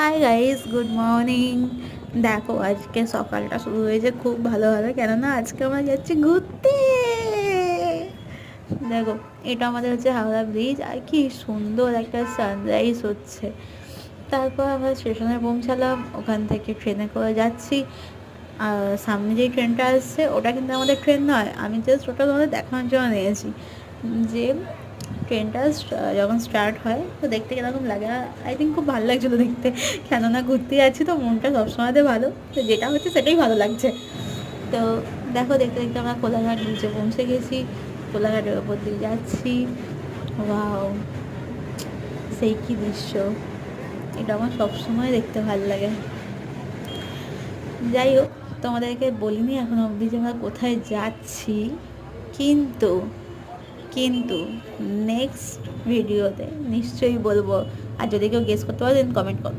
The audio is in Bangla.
Hi guys, good morning. দেখো আজকে সকালটা শুরু হয়েছে খুব ভালোভাবে, কেননা আজকে আমরা যাচ্ছি ঘুরতে। দেখো, এটা আমাদের হচ্ছে হাওড়া ব্রিজ, আর কি সুন্দর একটা সানরাইজ হচ্ছে। তারপর আমরা স্টেশনে পৌঁছালাম, ওখান থেকে ট্রেনে করে যাচ্ছি। আর সামনে যেই ট্রেনটা আসছে ওটা কিন্তু আমাদের ট্রেন নয়, আমি জাস্ট ওটা তোমাদের দেখানোর জন্য নিয়েছি যে ট্রেনটা যখন স্টার্ট হয় তো দেখতে কীরকম লাগে। আই থিঙ্ক খুব ভালো লাগছিলো দেখতে, কেননা ঘুরতে যাচ্ছি তো মনটা সবসময়তে ভালো, তো যেটা হচ্ছে সেটাই ভালো লাগছে। তো দেখো, দেখতে দেখতে আমরা কোলাঘাট নিচে পৌঁছে গেছি, কোলাঘাটের ওপর দিয়ে যাচ্ছি। ওয়াও, সেই কী দৃশ্য! এটা আমার সবসময় দেখতে ভালো লাগে। যাই হোক, তোমাদেরকে বলিনি এখন অবধি যে আমরা কোথায় যাচ্ছি, কিন্তু কিন্তু নেক্সট ভিডিওতে নিশ্চয়ই বলবো। আর যদি কেউ গেস করতে পারো দেন কমেন্ট করো।